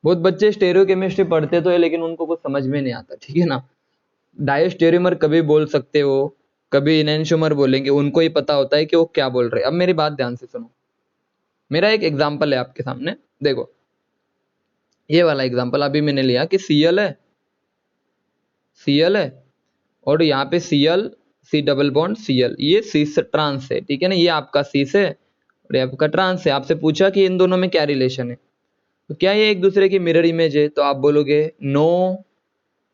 बहुत बच्चे स्टेरियोकेमिस्ट्री पढ़ते तो है लेकिन उनको कुछ समझ में नहीं आता, ठीक है ना। डायस्टेरियोमर कभी बोल सकते हो, कभी इनैंशियोमर बोलेंगे, उनको ही पता होता है कि वो क्या बोल रहे हैं। अब मेरी बात ध्यान से सुनो, मेरा एक एग्जाम्पल है आपके सामने, देखो ये वाला एग्जाम्पल अभी मैंने लिया कि Cl है, Cl है और यहाँ पे Cl, C double bond Cl, ये सीस ट्रांस है, ठीक है ना, ये आपका सीस है और ये आपका ट्रांस है। आपसे पूछा कि इन दोनों में क्या रिलेशन है, तो क्या ये एक दूसरे की मिरर इमेज है, तो आप बोलोगे no,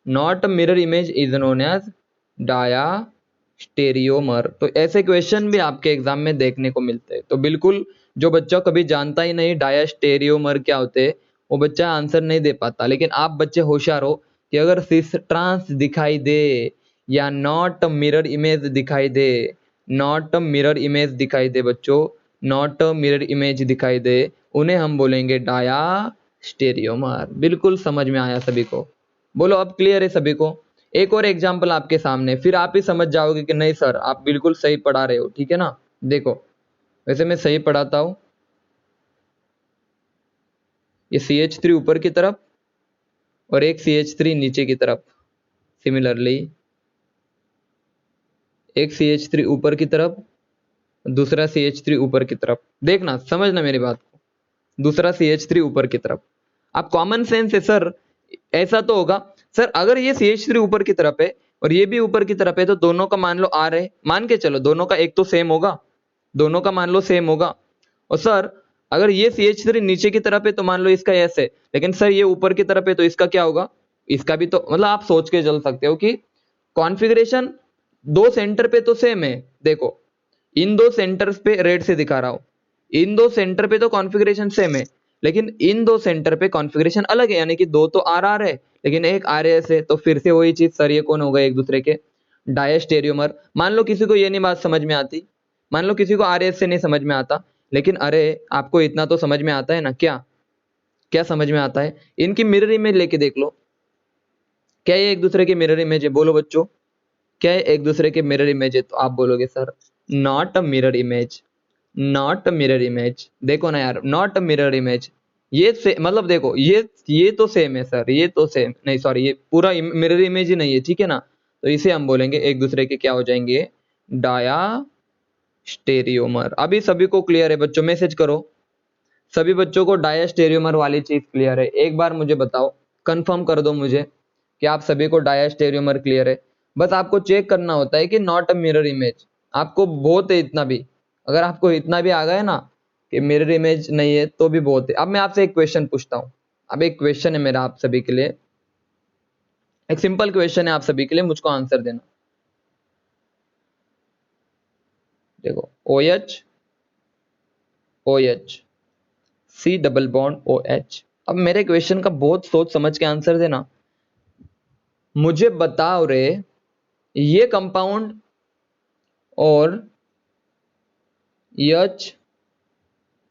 not mirror image is known as diastereomer. तो ऐसे क्वेश्चन भी आपके एग्जाम में देखने को मिलते हैं। तो बिल्कुल जो बच्चा कभी जानता ही नहीं डाया स्टेरियोमर क्या होते हैं, वो बच्चा आंसर नहीं दे पाता। लेकिन आप बच्चे होशियार हो कि अगर सिस ट्रांस दिखाई दे या नॉट मिरर इमेज दिखाई दे, नॉट मिरर इमेज दिखाई दे बच्चों, नॉट मिरर इमेज दिखाई दे, उन्हें हम बोलेंगे डाया स्टेरियोमर। बिल्कुल समझ में आया सभी को? बोलो अब क्लियर है सभी को? एक और एग्जांपल आपके सामने, फिर आप ही समझ जाओगे कि नहीं सर आप बिल्कुल सही पढ़ा रहे हो, ठीक है ना। देखो वैसे मैं सही पढ़ाता हूं, ये CH3 ऊपर की तरफ और एक CH3 नीचे की तरफ, सिमिलरली एक CH3 ऊपर की तरफ, दूसरा CH3 ऊपर की तरफ। देखना समझना मेरी बात को, दूसरा CH3 ऊपर की तरफ। आप कॉमन सेंस है सर, ऐसा तो होगा सर अगर ये CH3 ऊपर की तरफ है और ये भी ऊपर की तरफ है तो दोनों का मान लो R है, मान के चलो दोनों का एक तो सेम होगा, दोनों का मान लो सेम होगा। और सर अगर ये CH3 नीचे की तरफ है तो मान लो इसका S है, लेकिन सर ये ऊपर की तरफ है तो इसका क्या होगा, इसका भी तो, मतलब आप सोच के चल सकते हो कि कॉन्फ़िगरेशन दो सेंटर पे तो सेम है। देखो इन दो सेंटर्स पे रेड से दिखा रहा हूं, इन दो सेंटर पे तो कॉन्फ़िगरेशन सेम है, लेकिन इन दो सेंटर पे कॉन्फ़िगरेशन अलग है, यानी कि दो तो RR है लेकिन एक RS है। तो फिर से वही चीज सर, ये कौन होगा, एक दूसरे के डायस्टेरियोमर। मान लो किसी को ये नहीं बात समझ में आती, मान लो किसी को RS से नहीं समझ में आता, लेकिन अरे आपको इतना तो समझ में आता है ना, क्या क्या समझ में आता है, इनकी मिरर इमेज लेके देख लो, क्या ये एक दूसरे के मिरर इमेज है? बोलो बच्चों, क्या ये एक दूसरे के मिरर इमेज है? तो आप बोलोगे sir not a mirror image, not a mirror image. देखो ना यार, नॉट अ मिरर इमेज, ये से मतलब देखो ये तो सेम है सर, ये तो सेम नहीं, सॉरी ये पूरा मिरर इमेज ही नहीं है, ठीक है ना। तो इसे हम बोलेंगे एक दूसरे के क्या हो जाएंगे, डाया स्टेरियोमर। अभी सभी को क्लियर है बच्चों? मैसेज करो, सभी बच्चों को डाया स्टेरियोमर वाली चीज क्लियर है? एक बार मुझे बताओ, कंफर्म कर दो मुझे कि आप सभी को डाया स्टेरियोमर क्लियर है। बस आपको चेक करना होता है कि नॉट अ मिरर इमेज, आपको बहुत है इतना भी, अगर आपको इतना भी आ गया ना कि मिरर इमेज नहीं है तो भी बहुत है। अब मैं आपसे एक क्वेश्चन पूछता हूँ, अब एक क्वेश्चन है मेरा आप सभी के लिए, एक सिंपल क्वेश्चन है आप सभी के लिए, मुझको आंसर देना। देखो OH OH C double bond OH। अब मेरे क्वेश्चन का बहुत सोच समझ के आंसर देना। मुझे बताओ रे, ये कंपाउंड और H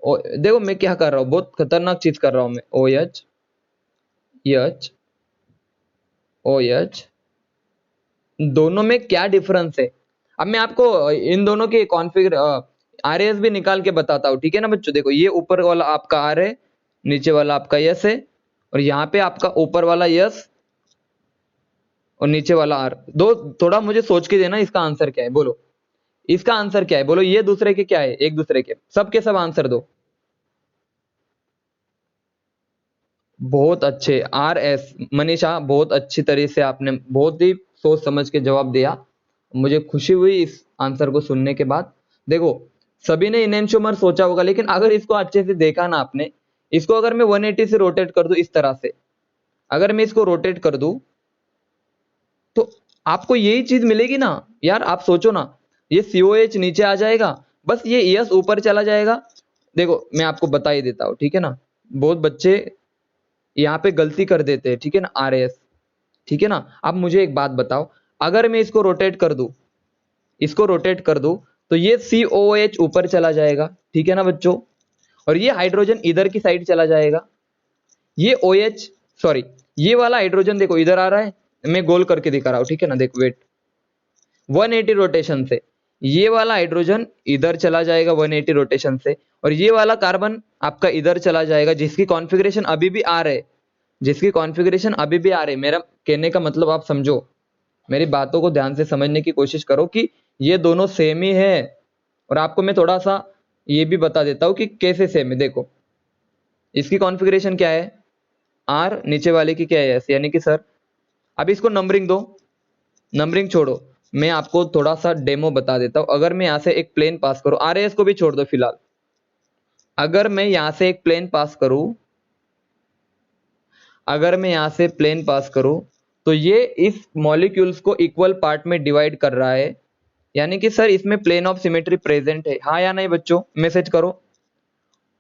देखो मैं क्या कर रहा हूँ, बहुत खतरनाक चीज कर रहा हूँ मैं, OH H OH, दोनों में क्या डिफरेंस है? अब मैं आपको इन दोनों की कॉन्फ़िगर RAS भी निकाल के बताता हूँ, ठीक है ना बच्चों। देखो ये ऊपर वाला आपका R है, नीचे वाला आपका S है, और यहाँ पे आपका ऊपर वाला S और नीचे वाला R। दो थोड़ा मुझे सोच के देना, इसका आंसर क्या है बोलो, इसका आंसर क्या है बोलो, ये दूसरे के क्या है, एक दूसरे के सबके सब आंसर दो। बहुत अच्छे RS, मनीषा बहुत अच्छी तरह से आपने बहुत ही सोच समझ के जवाब दिया, मुझे खुशी हुई इस आंसर को सुनने के बाद। देखो सभी ने इनएंशियोमर सोचा होगा, लेकिन अगर इसको अच्छे से देखा ना आपने, इसको अगर मैं 180 से रोटेट कर दूं, इस तरह से अगर मैं इसको रोटेट कर दूं तो आपको यही चीज मिलेगी ना यार। आप सोचो ना, ये COH नीचे आ जाएगा, बस ये S ऊपर चला जाएगा। देखो मैं आपको बता ही देता हूँ, ठीक है ना, बहुत बच्चे यहाँ पे गलती कर देते हैं, ठीक है ना, RS, ठीक है ना। अब मुझे एक बात बताओ, अगर मैं इसको रोटेट कर दूं, इसको रोटेट कर दूं, तो ये COH ऊपर चला जाएगा, ठीक है ना बच्चों, और ये हाइड्रोजन इधर की साइड चला जाएगा। ये OH, सॉरी ये वाला हाइड्रोजन देखो इधर आ रहा है, मैं गोल करके दिखा रहा हूं, ठीक है ना। देखो वेट, 180 रोटेशन से ये वाला हाइड्रोजन इधर चला जाएगा 180 रोटेशन से, और ये वाला कार्बन आपका इधर चला जाएगा, जिसकी कॉन्फ़िगरेशन अभी भी R है, जिसकी कॉन्फ़िगरेशन अभी भी आ रही है। मेरा कहने का मतलब आप समझो, मेरी बातों को ध्यान से समझने की कोशिश करो कि ये दोनों सेम ही है। और आपको मैं थोड़ा सा ये भी बता देता हूं कि कैसे सेम है। देखो इसकी कॉन्फ़िगरेशन क्या है, आर, नीचे वाले की क्या है एस, यानी कि सर अब इसको नंबरिंग दो, नंबरिंग छोड़ो, मैं आपको थोड़ा सा डेमो बता देता हूं। अगर मैं यहां से एक प्लेन पास करूं, आर एस को भी छोड़ दो फिलहाल, अगर मैं यहां से एक प्लेन पास करूं, अगर मैं यहां से प्लेन पास करूं तो ये इस मॉलिक्यूल्स को इक्वल पार्ट में डिवाइड कर रहा है, यानी कि सर इसमें प्लेन ऑफ सिमेट्री प्रेजेंट है, हाँ या नहीं बच्चों, मैसेज करो।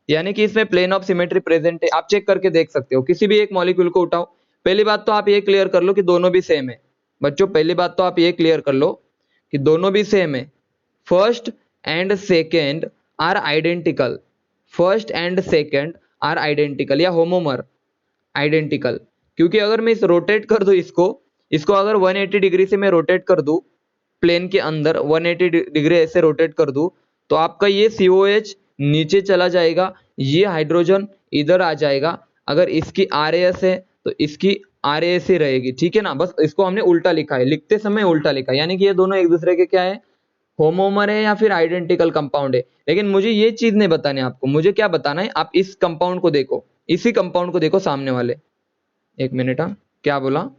यानी कि इसमें प्लेन ऑफ सिमेट्री प्रेजेंट है, आप चेक करके देख सकते हो। किसी भी एक मॉलिक्यूल को उठाओ, पहली बात तो आप ये क्लियर कर लो कि दोनों भी सेम है। बच्चों पहली बात तो आप ये क्लियर कर लो कि दोनों भी सेम है। First and second are identical, first and second are identical या होमोमर आइडेंटिकल। क्योंकि अगर मैं इस रोटेट कर दूं इसको, इसको अगर 180 डिग्री से मैं रोटेट कर दूं प्लेन के अंदर, 180 डिग्री ऐसे रोटेट कर दूं, तो आपका ये COH नीचे चला जाएगा, ये हाइड्रोजन इधर आ जाएगा। अगर इसकी RAS है तो इसकी RAS ही रहेगी, ठीक है ना। बस इसको हमने उल्टा लिखा है, लिखते समय उल्टा लिखा है, यानी कि ये दोनों एक दूसरे के क्या है, होमोमर है या फिर आइडेंटिकल कंपाउंड है। लेकिन मुझे ये चीज नहीं बतानी आपको, मुझे क्या बताना है, आप इस कंपाउंड को देखो, इसी कंपाउंड को देखो सामने वाले। एक मिनट, हाँ क्या बोला,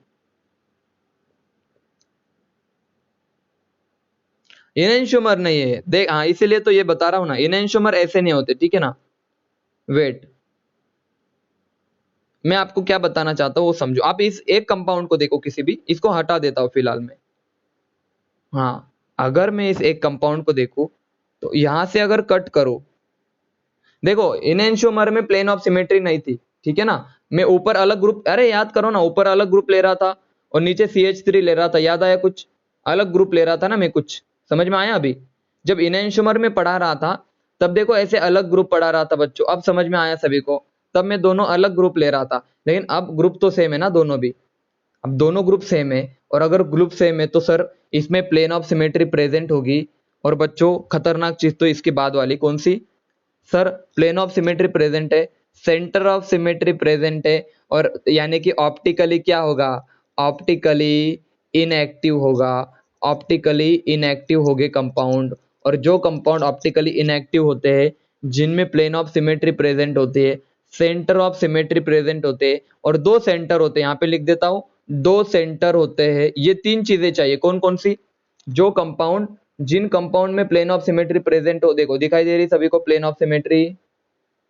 इनएंशोमर नहीं है देख, हाँ इसीलिए तो ये बता रहा हूं ना, इनएंशोमर ऐसे नहीं होते, ठीक है ना। वेट, मैं आपको क्या बताना चाहता हूँ वो समझो। आप इस एक कंपाउंड को देखो, किसी भी, इसको हटा देता हूं फिलहाल में। हाँ अगर मैं इस एक कंपाउंड को देखूं तो यहां से अगर कट करो, देखो इनएंशोमर में प्लेन ऑफ सिमेट्री नहीं थी, ठीक है ना। मैं ऊपर अलग ग्रुप, अरे याद करो ना, ऊपर अलग ग्रुप ले रहा था और नीचे CH3 ले रहा था, याद आया, कुछ अलग ग्रुप ले रहा था ना मैं, कुछ समझ में आया। अभी जब इनएंशोमर में पढ़ा रहा था तब देखो ऐसे अलग ग्रुप पढ़ा रहा था बच्चों, अब समझ में आया सभी को। तब मैं दोनों अलग ग्रुप ले रहा था, लेकिन अब ग्रुप तो सेम है ना दोनों भी। अब दोनों ग्रुप सेम है, और अगर ग्रुप सेम है तो सर इसमें प्लेन ऑफ सिमेट्री प्रेजेंट होगी। और बच्चों खतरनाक चीज तो इसके बाद वाली कौन सी, sir plane of symmetry present है, सेंटर ऑफ सिमेट्री प्रेजेंट है, और यानी कि ऑप्टिकली क्या होगा, ऑप्टिकली इनएक्टिव होगा, ऑप्टिकली इनएक्टिव हो गए कंपाउंड। और जो कंपाउंड ऑप्टिकली इनएक्टिव होते हैं, जिनमें प्लेन ऑफ सिमेट्री प्रेजेंट होती है, सेंटर ऑफ सिमेट्री प्रेजेंट होते हैं, और दो सेंटर होते हैं, यहाँ पे लिख देता हूं, दो सेंटर होते हैं। ये तीन चीजें चाहिए, कौन कौन सी, जो कंपाउंड, जिन कंपाउंड में प्लेन ऑफ सिमेट्री प्रेजेंट हो, देखो दिखाई दे रही सभी को plane of symmetry,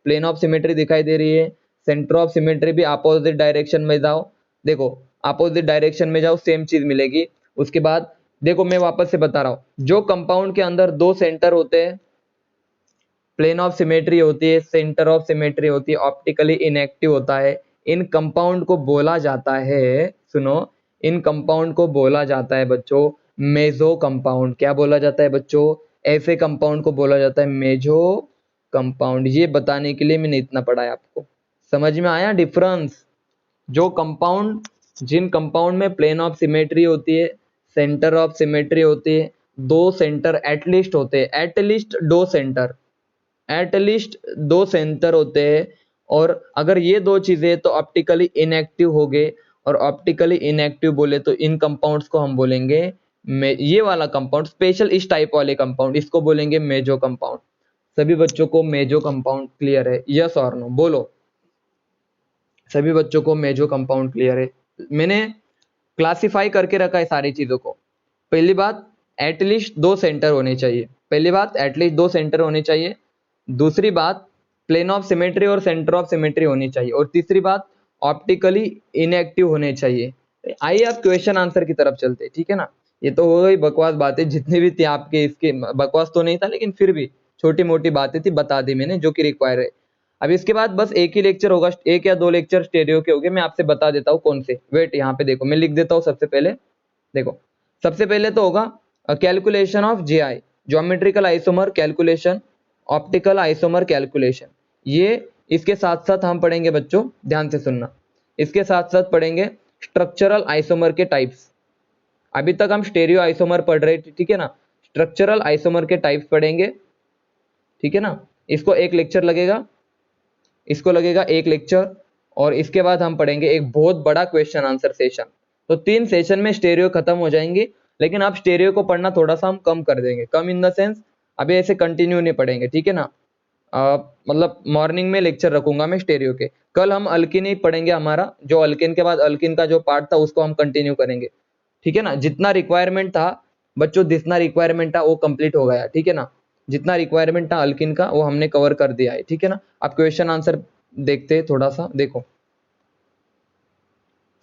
plane of symmetry दिखाई दे रही है। सेंटर ऑफ सिमेट्री भी अपोजिट डायरेक्शन में जाओ, देखो अपोजिट डायरेक्शन में जाओ सेम चीज मिलेगी। उसके बाद देखो मैं वापस से बता रहा हूं, जो कंपाउंड के अंदर दो सेंटर होते हैं, प्लेन ऑफ सिमेट्री होती है, सेंटर ऑफ सिमेट्री होती है, ऑप्टिकली इनएक्टिव होता है, इन कंपाउंड को बोला जाता है, सुनो, इन कंपाउंड को बोला जाता है बच्चों मेजो कंपाउंड। क्या बोला जाता है बच्चों, ऐसे कंपाउंड को बोला जाता है मेजो कंपाउंड। ये बताने के लिए मैंने इतना पढ़ा है आपको, समझ में आया डिफरेंस। जो कंपाउंड, जिन कंपाउंड में प्लेन ऑफ सिमेट्री होती है, सेंटर ऑफ सिमेट्री होती है, दो सेंटर एटलीस्ट होते हैं, एटलीस्ट दो सेंटर, एटलीस्ट दो सेंटर होते हैं। और अगर ये दो चीजें तो ऑप्टिकली इनएक्टिव हो गए, और ऑप्टिकली इनएक्टिव बोले तो इन कंपाउंड्स को हम बोलेंगे ये वाला कंपाउंड, स्पेशल इस टाइप वाले कंपाउंड, इसको बोलेंगे मेजो कंपाउंड। सभी बच्चों को मेजो कंपाउंड क्लियर है, यस और नो बोलो। सभी बच्चों को मेजो कंपाउंड क्लियर है। मैंने क्लासिफाई करके रखा है सारी चीजों को। पहली बात, एटलीस्ट दो सेंटर होने चाहिए, पहली बात एटलीस्ट दो सेंटर होने चाहिए। दूसरी बात, प्लेन ऑफ सिमेट्री और सेंटर ऑफ सिमेट्री होनी चाहिए। और तीसरी बात, ऑप्टिकली इनएक्टिव होने चाहिए। आइए आप क्वेश्चन आंसर की तरफ चलते हैं, ठीक है ना। ये तो हो गई बकवास बातें, जितनी भी थी आपके, इसके बकवास तो नहीं था लेकिन फिर भी छोटी मोटी बातें थी, बता दी मैंने जो कि रिक्वायर है। अब इसके बाद बस एक ही लेक्चर होगा, एक या दो लेक्चर स्टेरियो के होंगे, मैं आपसे बता देता हूँ कौन से। वेट, यहाँ पे देखो मैं लिख देता हूँ सबसे पहले। देखो सबसे पहले तो होगा calculation of JI, geometrical isomer calculation, optical isomer calculation. ये इसके साथ साथ हम पढ़ेंगे बच्चों, ध्यान से सुनना, इसके साथ साथ पढ़ेंगे स्ट्रक्चरल आइसोमर के टाइप्स। अभी तक हम स्टेरियो आइसोमर पढ़ रहे थे, ठीक है ना। स्ट्रक्चरल आइसोमर के टाइप्स पढ़ेंगे, ठीक है ना। इसको एक लेक्चर लगेगा, इसको लगेगा एक लेक्चर। और इसके बाद हम पढ़ेंगे एक बहुत बड़ा क्वेश्चन आंसर सेशन। तो 3 सेशन में स्टेरियो खत्म हो जाएंगे, लेकिन आप स्टेरियो को पढ़ना थोड़ा सा हम कम कर देंगे, कम इन द सेंस अभी ऐसे कंटिन्यू नहीं पढ़ेंगे, ठीक है ना। मतलब मॉर्निंग में लेक्चर रखूंगा मैं स्टेरियो के, कल हम अल्किन ही पढ़ेंगे, हमारा जो अल्किन के बाद अल्किन का जो पार्ट था उसको हम कंटिन्यू करेंगे, ठीक है ना। जितना रिक्वायरमेंट था बच्चों, जितना रिक्वायरमेंट था वो कंप्लीट हो गया, ठीक है ना। जितना रिक्वायरमेंट था अल्किन का वो हमने कवर कर दिया है, ठीक है ना। आप क्वेश्चन आंसर देखते हैं, थोड़ा सा देखो,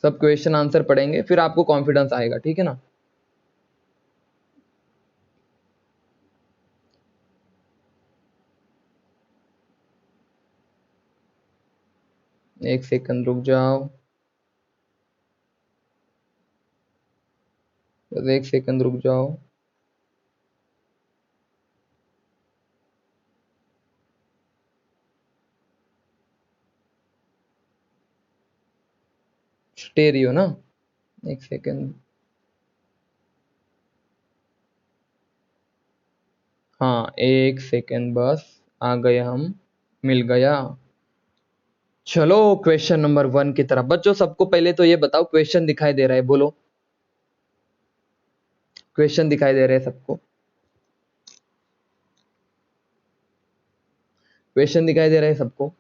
सब क्वेश्चन आंसर पढ़ेंगे फिर आपको कॉन्फिडेंस आएगा, ठीक है ना। एक सेकंड रुक जाओ, बस एक सेकंड रुक जाओ। स्टेरियो ना, एक सेकंड, हाँ एक सेकंड बस, आ गए हम, मिल गया। चलो क्वेश्चन नंबर 1 की तरफ। बच्चों सबको पहले तो ये बताओ, क्वेश्चन दिखाई दे रहा है, बोलो क्वेश्चन दिखाई दे रहे हैं सबको, क्वेश्चन दिखाई दे रहे हैं सबको।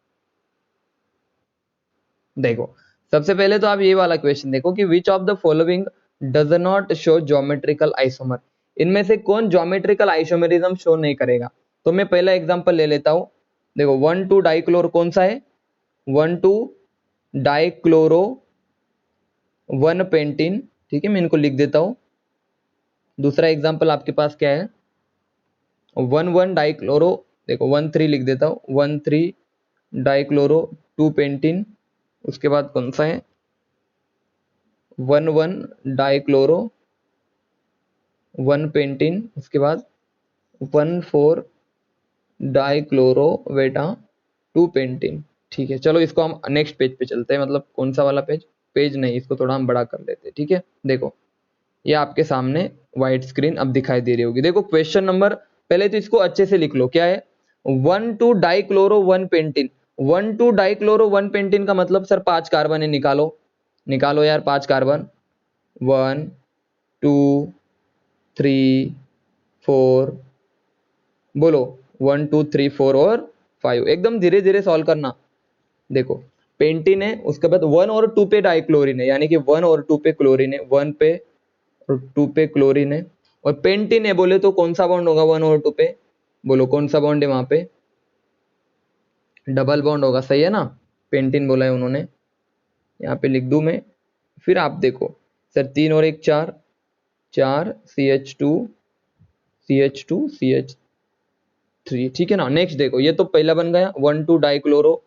देखो सबसे पहले तो आप ये वाला क्वेश्चन देखो कि which of the following does not show geometrical isomer, इनमें से कौन ज्योमेट्रिकल आइसोमेरिज्म शो नहीं करेगा। तो मैं पहला एग्जांपल ले लेता हूं, देखो 1,2 डाइक्लोर कौन सा है, 1,2 डाइक्लोरो 1 पेंटिन, ठीक है, मैं इनको लिख देता हूं। दूसरा एग्जांपल आपके पास क्या है, 1,1 डाइक्लोरो, देखो 1,3 लिख देता हूं, 1,3 डाइक्लोरो 2 पेंटिन। उसके बाद कौन सा है, 1,1 डाइक्लोरो 1 पेंटिन। उसके बाद 1,4 डाइक्लोरो बेटा 2 पेंटिन, ठीक है। चलो इसको हम नेक्स्ट पेज पे चलते हैं, मतलब कौन सा वाला पेज, पेज नहीं, इसको थोड़ा हम बड़ा कर लेते हैं, ठीक है। देखो ये आपके सामने व्हाइट स्क्रीन अब दिखाई दे रही होगी। देखो क्वेश्चन नंबर, पहले तो इसको अच्छे से लिख लो, क्या है, 1,2 डाइक्लोरो 1 पेंटिन। 1,2 डाइक्लोरो 1 पेंटिन का मतलब सर 5 कार्बन है, निकालो निकालो यार 5 कार्बन, 1 2 3 4, बोलो 1 2 3 4 और 5, एकदम धीरे धीरे सॉल्व करना। देखो पेंटिन है, उसके बाद 1 और 2 पे डाइक्लोरिन है, यानी कि 1 और 2 पे क्लोरीन है, 1 पे और 2 पे क्लोरीन है। और पेंटिन है बोले तो कौन सा बॉन्ड होगा 1 और 2 पे, बोलो कौन सा बॉन्ड है वहां पे, डबल बॉन्ड होगा, सही है ना। पेंटिन बोला है उन्होंने, यहाँ पे लिख दूं मैं, फिर आप देखो सर 3 और 1 4, 4 CH2 CH2 CH3, ठीक है ना। नेक्स्ट देखो ये तो पहला बन गया 1,2 डाइक्लोरो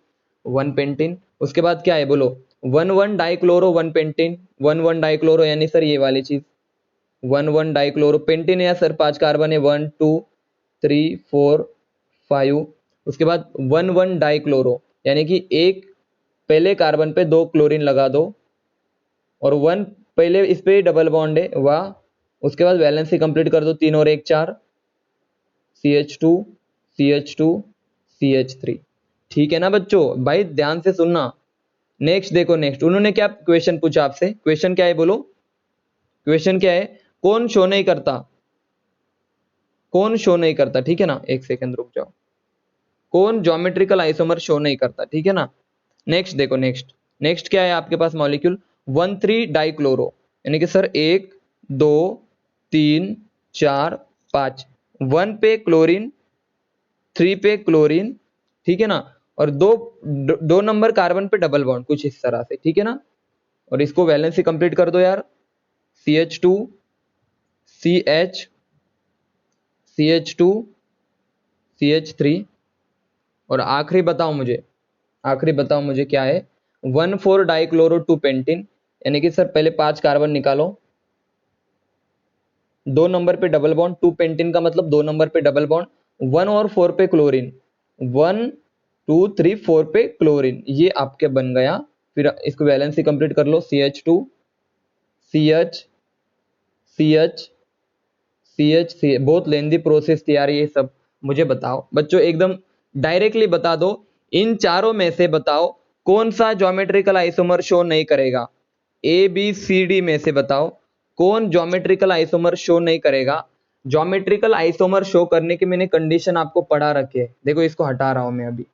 1 पेंटिन। उसके बाद क्या है बोलो, 1,1 डाइक्लोरो 1 पेंटिन, 1,1 डाइक्लोरो यानी सर ये वाली चीज, 1,1 डाइक्लोरो पेंटिन है सर 5 कार्बन है, 1 2 3 4 5। उसके बाद 1,1 डाइक्लोरो यानी कि एक पहले कार्बन पे 2 क्लोरीन लगा दो, और 1 पहले इस पे डबल बॉन्ड है, वाह। उसके बाद वैलेंसी कंप्लीट कर दो, 3 और 1 4, CH2 CH2 CH3, ठीक है ना बच्चों, भाई ध्यान से सुनना। नेक्स्ट देखो, नेक्स्ट उन्होंने क्या क्वेश्चन पूछा आपसे, क्वेश्चन क्या है बोलो, क्वेश्चन क्या है, कौन शो नहीं करता, कौन शो नहीं करता, ठीक है ना। एक सेकंड रुक जाओ, कौन ज्योमेट्रिकल आइसोमर शो नहीं करता, ठीक है ना। नेक्स्ट देखो, नेक्स्ट नेक्स्ट क्या है आपके पास मॉलिक्यूल, 1,3 डाइक्लोरो, यानी कि सर 1 2 3 4 5, 1 पे क्लोरीन 3 पे क्लोरीन, ठीक है ना। और दो नंबर कार्बन पे डबल बॉन्ड कुछ इस तरह से, ठीक है ना। और इसको वैलेंसी कंप्लीट कर दो यार, CH2 CH CH2 CH3। और आखिरी बताओ मुझे, आखिरी बताओ मुझे क्या है, 1,4 डाइक्लोरो 2 पेंटिन, यानी कि सर पहले 5 कार्बन निकालो, 2 नंबर पे डबल बॉन्ड, 2 पेंटिन का मतलब 2 नंबर पे डबल बॉन्ड, 1 और 4 पे क्लोरीन, 1 2 3 4 पे क्लोरीन, ये आपके बन गया। फिर इसको वैलेंसी कंप्लीट कर लो, CH2 CH CH CH, बहुत लेंदी प्रोसेस थी यार ये सब। मुझे बताओ बच्चों, एकदम डायरेक्टली बता दो, इन चारों में से बताओ कौन सा ज्योमेट्रिकल आइसोमर शो नहीं करेगा? ए बी सी डी में से बताओ कौन ज्योमेट्रिकल आइसोमर शो नहीं करेगा? ज्योमेट्रिकल आइसोमर शो करने की मैंने कंडीशन आपको पढ़ा रखी है, देखो इसको हटा रहा हूं मैं अभी,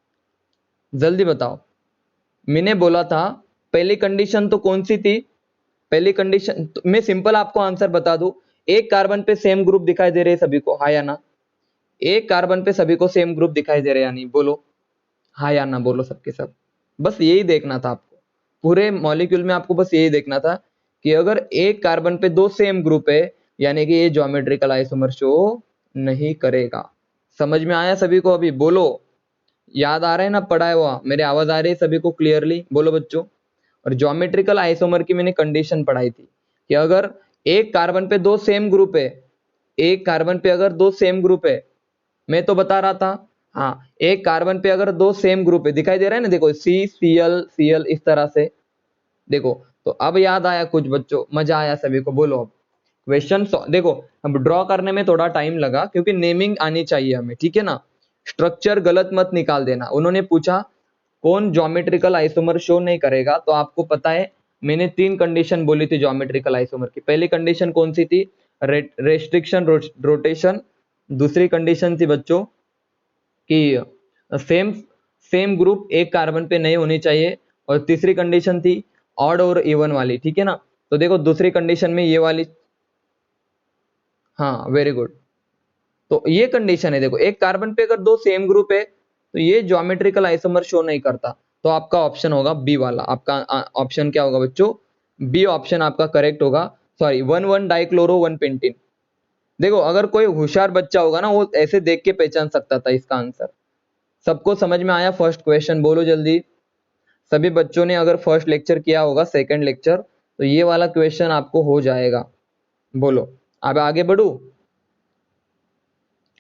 जल्दी बताओ। मैंने बोला था पहली कंडीशन तो कौन सी थी? पहली कंडीशन तो मैं सिंपल आपको आंसर बता दूं, एक कार्बन पे सेम ग्रुप दिखाई दे रहे हैं सभी को, हाँ या ना? एक कार्बन पे सभी को सेम ग्रुप दिखाई दे रहे हैं या नहीं? बोलो हाँ या ना, बोलो सबके सब। बस यही देखना था आपको, पूरे मॉलिक्यूल में आपको बस यही देखना था कि अगर एक कार्बन पे दो सेम ग्रुप है यानी कि ये ज्योमेट्रिकल आइसोमर शो नहीं करेगा। समझ में आया सभी को? अभी बोलो, याद आ रहा है ना पढ़ा हुआ? मेरी आवाज आ रही है सभी को क्लियरली? बोलो बच्चों। और ज्योमेट्रिकल आइसोमर की मैंने कंडीशन पढ़ाई थी कि अगर एक कार्बन पे दो सेम ग्रुप है, एक कार्बन पे अगर दो सेम ग्रुप है, मैं तो बता रहा था, हाँ एक कार्बन पे अगर दो सेम ग्रुप है, दिखाई दे रहा है ना, देखो सी सी एल सी एल इस तरह से, देखो तो अब याद आया कुछ बच्चों? मजा आया सभी को? बोलो अब क्वेश्चन देखो, अब ड्रॉ करने में थोड़ा टाइम लगा क्योंकि नेमिंग आनी चाहिए हमें, ठीक है ना? स्ट्रक्चर गलत मत निकाल देना। उन्होंने पूछा कौन ज्योमेट्रिकल आइसोमर शो नहीं करेगा, तो आपको पता है मैंने तीन कंडीशन बोली थी ज्योमेट्रिकल आइसोमर की। पहली कंडीशन कौन सी थी? Restriction rotation. दूसरी कंडीशन थी बच्चों कि सेम सेम ग्रुप एक कार्बन पे नहीं होनी चाहिए, और तीसरी कंडीशन थी ऑड और इवन वाली, ठीक है ना? तो देखो दूसरी कंडीशन में ये वाली, हाँ वेरी गुड, तो ये कंडीशन है। देखो एक कार्बन पे अगर दो सेम ग्रुप है तो ये ज्योमेट्रिकल आइसोमर शो नहीं करता, तो आपका ऑप्शन होगा बी वाला। आपका ऑप्शन क्या होगा बच्चों? बी ऑप्शन आपका करेक्ट होगा। Sorry, 1,1 dichloro 1 pentene. देखो अगर कोई होशियार बच्चा होगा ना, वो ऐसे देख के पहचान सकता था इसका आंसर। सबको समझ में आया फर्स्ट क्वेश्चन? बोलो जल्दी। सभी बच्चों ने अगर फर्स्ट लेक्चर किया होगा, सेकंड लेक्चर, तो ये वाला क्वेश्चन आपको हो जाएगा। बोलो अब आगे बढ़ू,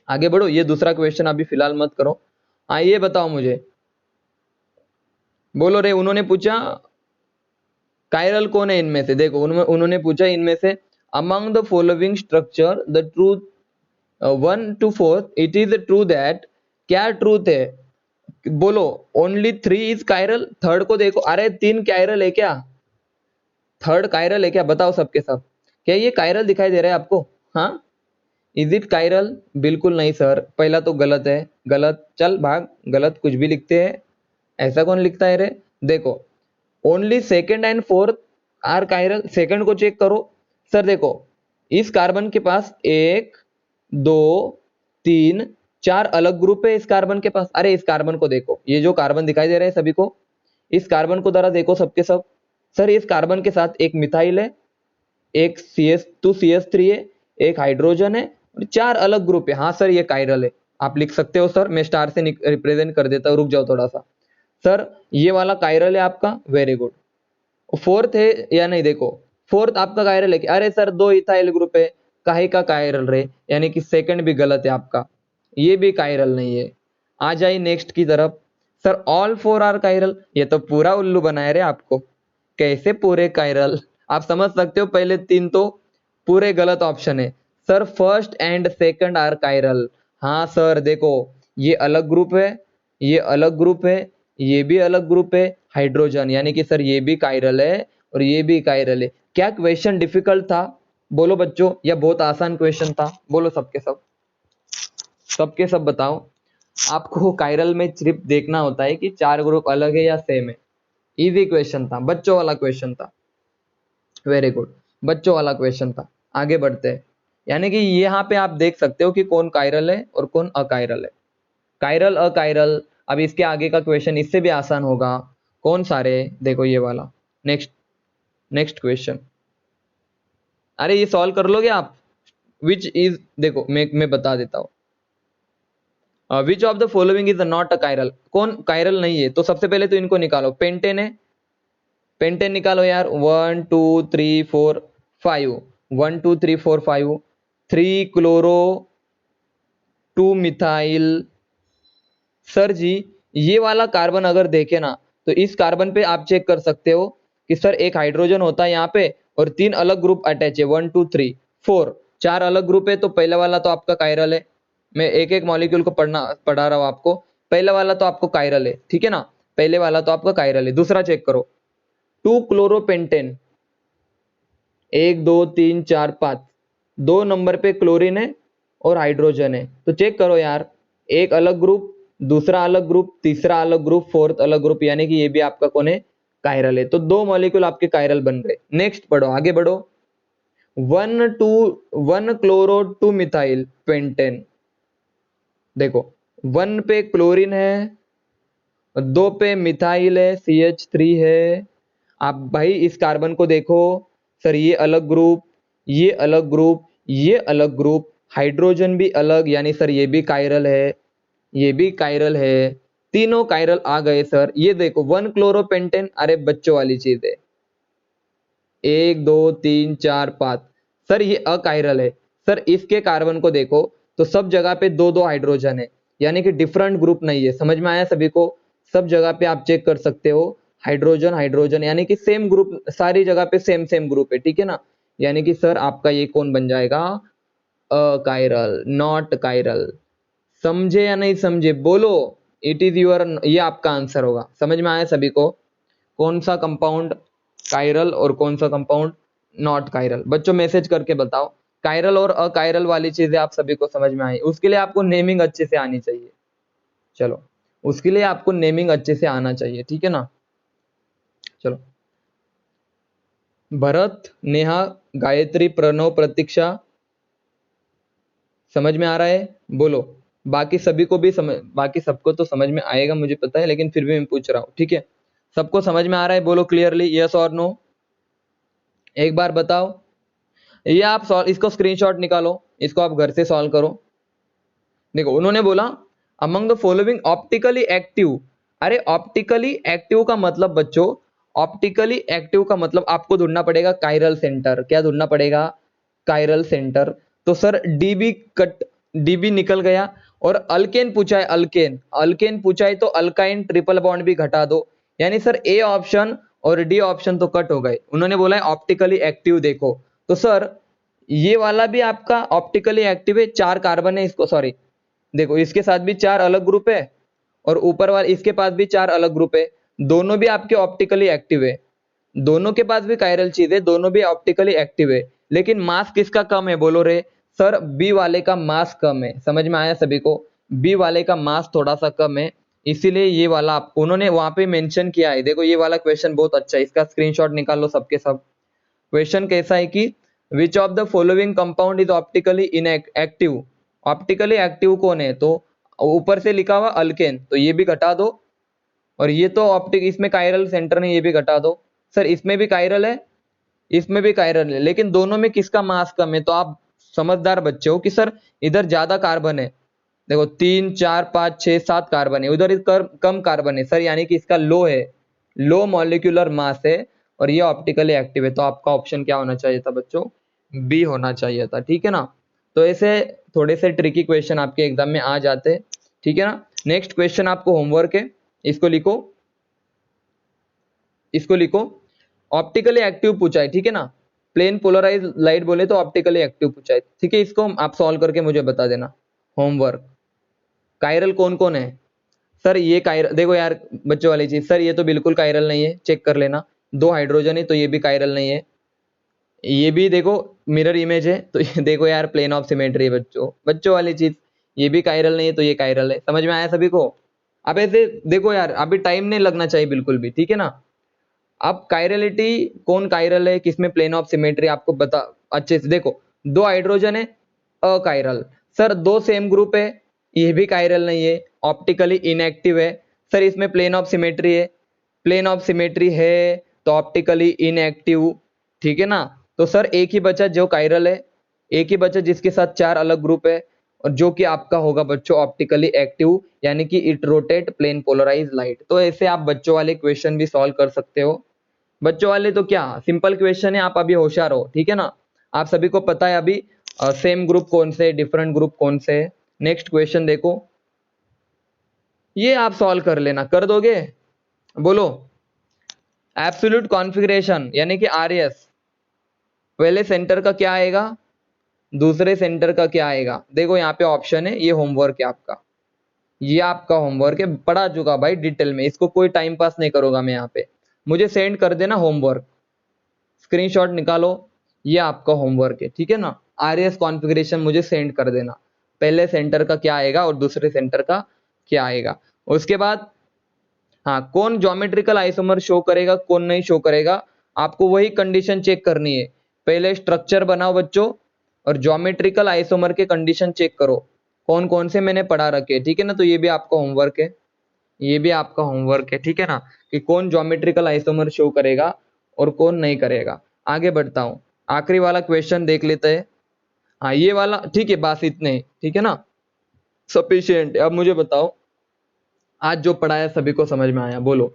आगे बढ़ो। ये दूसरा क्वेश्चन अभी फिलहाल मत करो। हाँ ये बताओ मुझे, बोलो रे। उन्होंने पूछा कायरल कौन है इनमें से? देखो उन्होंने पूछा इनमें से among the following structure the truth 1 to 4 it is true that, क्या ट्रूथ है? बोलो ओनली 3 इज कायरल। थर्ड को देखो, अरे 3 कायरल है क्या? थर्ड कायरल है क्या? बताओ सबके सब, क्या ये कायरल दिखाई दे रहा है आपको? हाँ, इज इट कायरल? बिल्कुल नहीं सर, पहला तो गलत है। गलत, चल भाग, गलत कुछ भी लिखते हैं, ऐसा कौन लिखता है रे? देखो only second and fourth are chiral. Second को चेक करो सर, देखो इस कार्बन के पास 1 2 3 4 अलग ग्रुप है इस कार्बन के पास। अरे इस कार्बन को देखो, ये जो कार्बन दिखाई दे रहा है सभी को, इस कार्बन को जरा देखो सबके सब। सर इस कार्बन के साथ एक मिथाइल है, एक CH2CH3 है, एक हाइड्रोजन है, और 4 अलग ग्रुप है। हाँ सर ये कायरल है, आप लिख सकते हो सर, मैं स्टार से रिप्रेजेंट कर देता हूँ। रुक जाओ थोड़ा सा सर, ये वाला कायरल है आपका, वेरी गुड। फोर्थ है या नहीं? देखो फोर्थ आपका कायरल है कि? अरे सर 2 इथाइल ग्रुप है, काहे का कायरल रे? यानी कि सेकंड भी गलत है आपका, ये भी कायरल नहीं है। आ जाइए नेक्स्ट की तरफ। सर ऑल 4 आर कायरल, ये तो पूरा उल्लू बनाए रे आपको। कैसे पूरे कायरल? आप समझ सकते हो, पहले 3 तो पूरे गलत ऑप्शन है। Sir first and second are chiral. हाँ सर देखो, ये अलग ग्रुप है, ये अलग ग्रुप है, ये भी अलग ग्रुप है हाइड्रोजन, यानी कि सर ये भी कायरल है और ये भी कायरल है। क्या क्वेश्चन डिफिकल्ट था? बोलो बच्चों, या बहुत आसान क्वेश्चन था? बोलो सबके सब, सबके सब बताओ। आपको कायरल में सिर्फ देखना होता है कि 4 ग्रुप अलग है या सेम है। इजी क्वेश्चन था, बच्चों वाला क्वेश्चन था, वेरी गुड, बच्चों वाला क्वेश्चन था। आगे बढ़ते हैं, यानी कि यहाँ पे आप देख सकते हो कि कौन कायरल है और कौन अकायरल है। Chiral achiral. अब इसके आगे का क्वेश्चन इससे भी आसान होगा। कौन सारे? देखो ये वाला। नेक्स्ट, नेक्स्ट क्वेश्चन, अरे ये सॉल्व कर लोगे आप? विच इज, देखो मैं बता देता हूँ। Which of the following is not a chiral? कौन कायरल नहीं है? तो सबसे पहले तो इनको निकालो। पेंटेन है, पेंटेन निकालो यार। 1 2 3 4 5, 1 2 3 4 5, 3 क्लोरो 2 मिथाइल। सर जी ये वाला कार्बन अगर देखे ना, तो इस कार्बन पे आप चेक कर सकते हो कि सर एक हाइड्रोजन होता है यहाँ पे और 3 अलग ग्रुप अटैच है, 1 2 3 4, 4 अलग ग्रुप है। तो पहला वाला तो आपका कायरल है। मैं एक एक मॉलिक्यूल को पढ़ा रहा हूँ आपको। पहला वाला तो आपको कायरल है, ठीक है ना? पहले वाला तो आपका कायरल है। दूसरा चेक करो, 2 क्लोरोपेंटेन, 1 2 3 4 5, 2 नंबर पे क्लोरीन है और हाइड्रोजन है। तो चेक करो यार, एक अलग ग्रुप, दूसरा अलग ग्रुप, तीसरा अलग ग्रुप, फोर्थ अलग ग्रुप, यानी कि ये भी आपका कौन है, कायरल है। तो 2 मॉलिक्यूल आपके कायरल बन गए। नेक्स्ट पढ़ो, आगे बढ़ो। 1 क्लोरो 2 मिथाइल पेंटेन, देखो 1 पे क्लोरीन है, 2 पे मिथाइल है, CH3 है। आप भाई इस कार्बन को देखो, सर ये अलग ग्रुप, ये अलग ग्रुप, ये अलग ग्रुप, हाइड्रोजन भी अलग, यानी सर ये भी कायरल है, ये भी कायरल है, तीनों कायरल आ गए सर। ये देखो 1 क्लोरोपेंटेन, अरे बच्चों वाली चीज है, 1 2 3 4 5, सर ये अकायरल है। सर इसके कार्बन को देखो तो सब जगह पे 2 2 हाइड्रोजन है, यानी कि डिफरेंट ग्रुप नहीं है। समझ में आया सभी को? सब जगह पे आप चेक कर सकते हो, हाइड्रोजन हाइड्रोजन, यानी कि सेम ग्रुप, सारी जगह पे सेम सेम ग्रुप है, ठीक है ना। यानी कि सर आपका ये कौन बन जाएगा, अकायरल, नॉट कायरल। समझे या नहीं समझे, बोलो। इट इज योर, ये आपका आंसर होगा। समझ में आया सभी को, कौन सा कंपाउंड कायरल और कौन सा कंपाउंड नॉट कायरल? बच्चों मैसेज करके बताओ, कायरल और अकायरल वाली चीजें आप सभी को समझ में आई? उसके लिए आपको नेमिंग अच्छे से आनी चाहिए। चलो, उसके लिए आपको नेमिंग अच्छे से आना चाहिए, ठीक है ना। चलो, भरत, नेहा, गायत्री, प्रणव, प्रतीक्षा, समझ में आ रहा है? बोलो। बाकी सभी को भी समझ, बाकी सबको तो समझ में आएगा मुझे पता है, लेकिन फिर भी मैं पूछ रहा हूँ, ठीक है। सबको समझ में आ रहा है? बोलो क्लियरली, यस और नो, एक बार बताओ। ये आप सॉल्व, इसको स्क्रीनशॉट निकालो, इसको आप घर से सॉल्व करो। देखो उन्होंने बोला among the following optically active. अरे ऑप्टिकली एक्टिव का मतलब बच्चों, ऑप्टिकली एक्टिव का मतलब आपको ढूंढना पड़ेगा कायरल सेंटर। क्या ढूंढना पड़ेगा? Chiral centre. तो सर डीबी कट, डीबी निकल गया। और अल्केन पूछा है, अल्केन, अल्केन पूछा है तो अल्काइन ट्रिपल बॉन्ड भी घटा दो, यानी सर ए ऑप्शन और डी ऑप्शन तो कट हो गए। उन्होंने बोला है ऑप्टिकली एक्टिव देखो, तो सर ये वाला भी आपका ऑप्टिकली एक्टिव है, 4 कार्बन है इसको, सॉरी देखो इसके साथ भी 4 अलग ग्रुप है और ऊपर वाले इसके पास भी 4 अलग ग्रुप है, दोनों भी आपके ऑप्टिकली एक्टिव है, दोनों के पास भी कायरल चीज है, दोनों भी ऑप्टिकली एक्टिव है। लेकिन मास किसका कम है बोलो रे? सर बी वाले का मास कम है। समझ में आया सभी को? बी वाले का मास थोड़ा सा कम है, इसीलिए ये वाला आप, उन्होंने वहां पे मेंशन किया है। देखो ये वाला क्वेश्चन बहुत अच्छा है, इसका स्क्रीनशॉट निकाल लो सबके सब। क्वेश्चन कैसा है कि which of the following compound is optically inactive. Optically active कौन है? तो ऊपर से लिखा हुआ अल्केन, तो ये भी घटा दो, और ये तो ऑप्टिक, इसमें कायरल सेंटर ने, ये भी घटा दो। सर इसमें भी कायरल है, इसमें भी कायरल है, लेकिन दोनों में किसका मास कम है? तो आप समझदार बच्चे हो कि सर इधर ज्यादा कार्बन है, देखो 3 4 5 6 7 कार्बन है, उधर कम कार्बन है सर, यानी कि इसका लो है, लो मॉलिक्यूलर मास है, और ये ऑप्टिकली एक्टिव है। तो आपका ऑप्शन क्या होना चाहिए था बच्चों? बी होना चाहिए था, ठीक है ना। तो ऐसे थोड़े से ट्रिकी क्वेश्चन आपके एग्जाम में आ जाते, ठीक है ना। नेक्स्ट क्वेश्चन आपको होमवर्क है, इसको लिखो, इसको लिखो। ऑप्टिकली एक्टिव पूछा है, ठीक है ना। प्लेन पोलराइज लाइट बोले तो ऑप्टिकली एक्टिव पूछा है, ठीक है। इसको आप सॉल्व करके मुझे बता देना, होमवर्क। कायरल कौन कौन है? सर ये कायरल, देखो यार बच्चों वाली चीज, सर ये तो बिल्कुल कायरल नहीं है, चेक कर लेना, 2 हाइड्रोजन है तो ये भी कायरल नहीं है। ये भी देखो मिरर इमेज है, तो ये देखो यार प्लेन ऑफ सिमेट्री है बच्चों, बच्चों वाली चीज, ये भी कायरल नहीं है तो ये कायरल है। समझ में आया सभी को? अब ऐसे देखो यार, अभी टाइम नहीं लगना चाहिए बिल्कुल भी, ठीक है ना। अब कायरलिटी, कौन कायरल है, किसमें प्लेन ऑफ सिमेट्री, आपको बता अच्छे से। देखो 2 हाइड्रोजन है, अकायरल। सर 2 सेम ग्रुप है, ये भी कायरल नहीं है, ऑप्टिकली इनएक्टिव है। सर इसमें प्लेन ऑफ सिमेट्री है, प्लेन ऑफ सिमेट्री है तो ऑप्टिकली इनएक्टिव, ठीक है ना। तो सर एक ही बचा जो कायरल है, एक ही बचा जिसके साथ 4 अलग ग्रुप है, और जो कि आपका होगा बच्चों ऑप्टिकली एक्टिव, यानी कि it rotate plane polarise light. तो ऐसे आप बच्चों वाले क्वेश्चन भी सॉल्व कर सकते हो। बच्चों वाले तो क्या सिंपल क्वेश्चन है, आप अभी होशियार हो, ठीक है ना। आप सभी को पता है अभी सेम ग्रुप कौन से, डिफरेंट ग्रुप कौन से। नेक्स्ट क्वेश्चन देखो, ये आप सॉल्व कर लेना, कर दोगे? बोलो। एब्सोल्यूट कॉन्फ़िगरेशन यानी कि आरएस, पहले सेंटर का क्या आएगा, दूसरे सेंटर का क्या आएगा? देखो यहाँ पे ऑप्शन है, ये होमवर्क है आपका, ये आपका होमवर्क है, पढ़ा चुका भाई डिटेल में, इसको कोई टाइम पास नहीं करूंगा मैं यहाँ पे। मुझे सेंड कर देना होमवर्क, स्क्रीनशॉट निकालो, ये आपका होमवर्क है, ठीक है ना। आरएस कॉन्फ़िगरेशन मुझे सेंड कर देना, पहले सेंटर का क्या आएगा और दूसरे सेंटर का क्या आएगा। उसके बाद हाँ, कौन ज्योमेट्रिकल आइसोमर शो करेगा कौन नहीं शो करेगा, आपको वही कंडीशन चेक करनी है। पहले स्ट्रक्चर बनाओ बच्चों, और ज्योमेट्रिकल आइसोमर के कंडीशन चेक करो कौन कौन से मैंने पढ़ा रखे, ठीक है ना। तो ये भी आपका होमवर्क है, ये भी आपका होमवर्क है, ठीक है ना, कि कौन ज्योमेट्रिकल आइसोमर शो करेगा और कौन नहीं करेगा। आगे बढ़ता हूं, आखिरी वाला क्वेश्चन देख लेते हैं। हाँ ये वाला ठीक है, बस इतने, ठीक है ना, सफिशिएंट। अब मुझे बताओ, आज जो पढ़ाया सभी को समझ में आया, बोलो।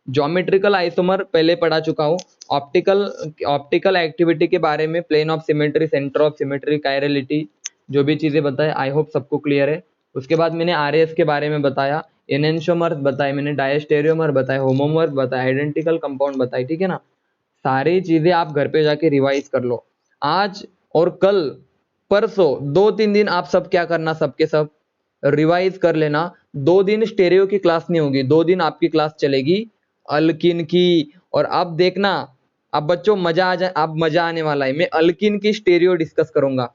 ज्योमेट्रिकल आइसोमर पहले पढ़ा चुका हूँ, ऑप्टिकल एक्टिविटी के बारे में, plane of symmetry, centre of symmetry, chirality, जो भी चीजें बताए, आई होप सबको क्लियर है। उसके बाद मैंने आरएस के बारे में बताया, एनेंशियोमर्स बताए मैंने, डायस्टेरियोमर बताए, होमोमर्स बताए, आइडेंटिकल कंपाउंड बताए, ठीक है ना। सारी चीजें आप घर पे जाके रिवाइज कर लो। आज और कल परसों 2-3 दिन आप सब क्या करना, सबके सब रिवाइज कर लेना। 2 दिन स्टेरियो की क्लास नहीं होगी, 2 दिन आपकी क्लास चलेगी अल्किन की। और अब देखना, अब बच्चों मजा आ जाए, अब मजा आने वाला है। मैं अल्किन की स्टेरियो डिस्कस करूंगा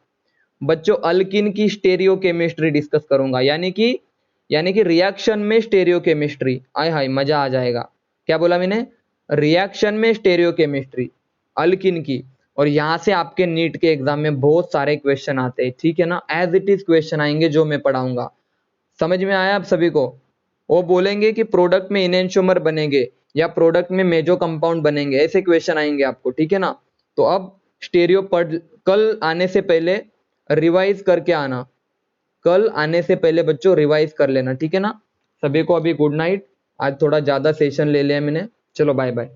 बच्चों, अल्किन की स्टेरियो केमिस्ट्री डिस्कस करूंगा, यानी कि रिएक्शन में स्टेरियो केमिस्ट्री। आय हाय मजा आ जाएगा। क्या बोला मैंने, रिएक्शन में स्टेरियो केमिस्ट्री अल्किन की। और यहां से आपके नीट के एग्जाम में बहुत सारे क्वेश्चन आते हैं, ठीक है ना, एज इट इज क्वेश्चन आएंगे जो मैं पढ़ाऊंगा। समझ में आया आप सभी को। वो बोलेंगे कि प्रोडक्ट में इनेंशियोमर बनेंगे या प्रोडक्ट में मेजो कंपाउंड बनेंगे, ऐसे क्वेश्चन आएंगे आपको, ठीक है ना। तो अब स्टेरियो पढ़, कल आने से पहले रिवाइज करके आना, कल आने से पहले बच्चों रिवाइज कर लेना, ठीक है ना। सभी को अभी गुड नाइट, आज थोड़ा ज्यादा सेशन ले लिया मैंने, चलो बाय बाय।